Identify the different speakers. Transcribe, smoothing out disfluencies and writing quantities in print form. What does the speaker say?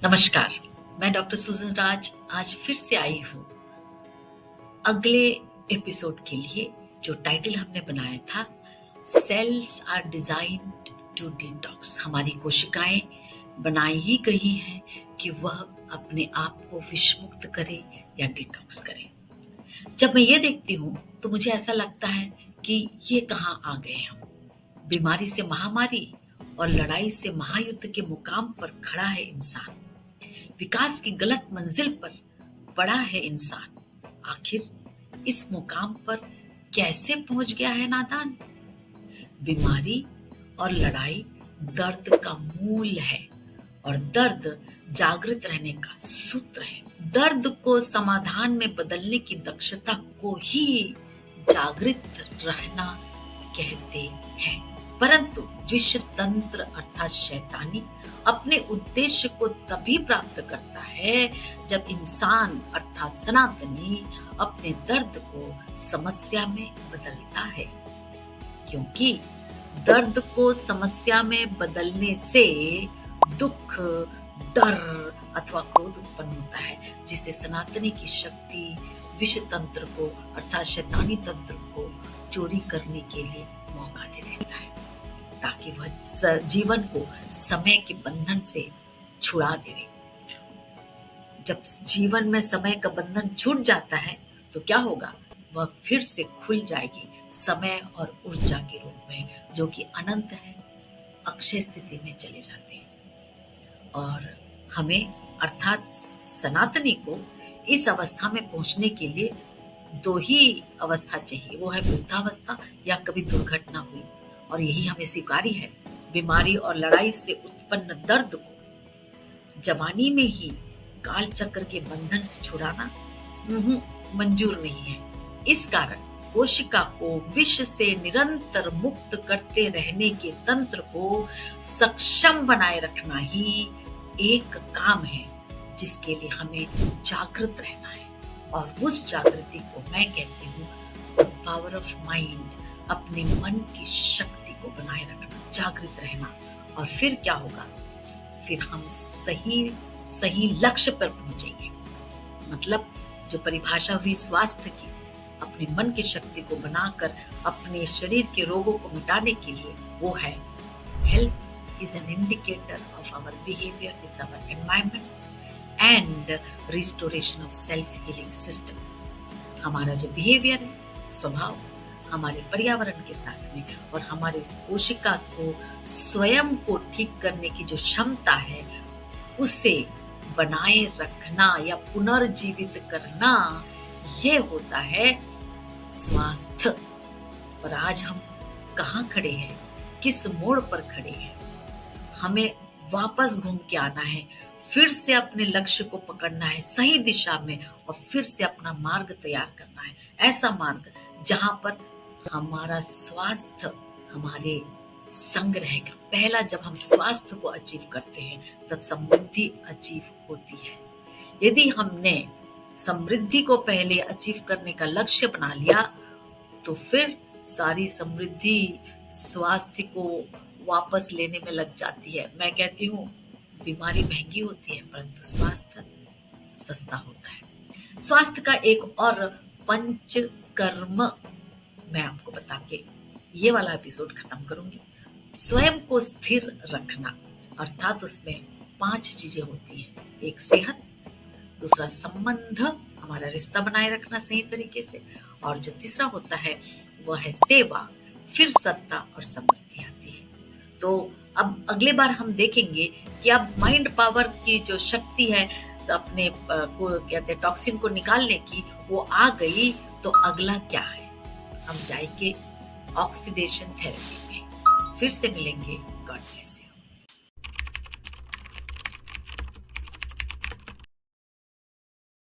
Speaker 1: नमस्कार, मैं डॉक्टर सुजन राज आज फिर से आई हूँ अगले एपिसोड के लिए, जो टाइटल हमने बनाया था cells are designed to detox. हमारी कोशिकाएं बनाई ही गई हैं कि वह अपने आप को विषमुक्त करे या डिटॉक्स करे। जब मैं ये देखती हूँ तो मुझे ऐसा लगता है कि ये कहाँ आ गए हम। बीमारी से महामारी और लड़ाई से महायुद्ध के मुकाम पर खड़ा है इंसान। विकास की गलत मंजिल पर पड़ा है इंसान। आखिर इस मुकाम पर कैसे पहुंच गया है नादान। बीमारी और लड़ाई दर्द का मूल है और दर्द जागृत रहने का सूत्र है। दर्द को समाधान में बदलने की दक्षता को ही जागृत रहना कहते हैं। परंतु विश्व तंत्र अर्थात शैतानी अपने उद्देश्य को तभी प्राप्त करता है जब इंसान अर्थात सनातनी अपने दर्द को समस्या में बदलता है, क्योंकि दर्द को समस्या में बदलने से दुख, डर अथवा क्रोध उत्पन्न होता है, जिसे सनातनी की शक्ति विश्व तंत्र को अर्थात शैतानी तंत्र को चोरी करने के लिए मौका दे देता है, ताकि वह जीवन को समय के बंधन से छुड़ा दे। जब जीवन में समय का बंधन छूट जाता है तो क्या होगा, वह फिर से खुल जाएगी समय और ऊर्जा के रूप में, जो कि अनंत है, अक्षय स्थिति में चले जाते हैं। और हमें अर्थात सनातनी को इस अवस्था में पहुंचने के लिए दो ही अवस्था चाहिए, वो है वृद्धावस्था या कभी दुर्घटना हुई, और यही हमें स्वीकारी है। बीमारी और लड़ाई से उत्पन्न दर्द को जवानी में ही काल चक्र के बंधन से छुड़ाना मंजूर नहीं है। इस कारण कोशिका को विष से निरंतर मुक्त करते रहने के तंत्र को सक्षम बनाए रखना ही एक काम है, जिसके लिए हमें जागृत रहना है। और उस जागृति को मैं कहती हूँ पावर ऑफ माइंड, अपने मन की शक्ति को बनाए रखना, जागृत रहना। और फिर क्या होगा, फिर हम सही लक्ष्य पर पहुंचेंगे। मतलब जो परिभाषा हुई स्वास्थ्य की, अपने मन की शक्ति को बनाकर अपने शरीर के रोगों को मिटाने के लिए, वो है health is an indicator of our behaviour with our environment and restoration of self healing system. हमारा जो बिहेवियर है, स्वभाव, हमारे पर्यावरण के साथ में और हमारे इस कोशिका को स्वयं को ठीक करने की जो क्षमता है, उसे बनाए रखना या पुनर्जीवित करना, ये होता है स्वास्थ्य। और आज हम कहाँ खड़े हैं, किस मोड़ पर खड़े हैं। हमें वापस घूम के आना है, फिर से अपने लक्ष्य को पकड़ना है सही दिशा में, और फिर से अपना मार्ग तैयार करना है, ऐसा मार्ग जहां पर हमारा स्वास्थ्य हमारे संग रहेगा। पहला, जब हम स्वास्थ्य को अचीव करते हैं तब समृद्धि अचीव होती है। यदि हमने समृद्धि को पहले अचीव करने का लक्ष्य बना लिया तो फिर सारी समृद्धि स्वास्थ्य को वापस लेने में लग जाती है। मैं कहती हूँ बीमारी महंगी होती है, परंतु स्वास्थ्य सस्ता होता है। स्वास्थ्य का एक और पंचकर्म मैं आपको बता के ये वाला एपिसोड खत्म करूंगी। स्वयं को स्थिर रखना, अर्थात उसमें 5 चीजें होती हैं। एक सेहत, दूसरा संबंध, हमारा रिश्ता बनाए रखना सही तरीके से, और जो तीसरा होता है वह है सेवा, फिर सत्ता और समृद्धि आती है। तो अब अगले बार हम देखेंगे कि अब माइंड पावर की जो शक्ति है, तो अपने को कहते हैं टॉक्सिन को निकालने की, वो आ गई, तो अगला क्या है, हम जाएंगे ऑक्सीडेशन थेरेपी में। फिर से मिलेंगे। God bless.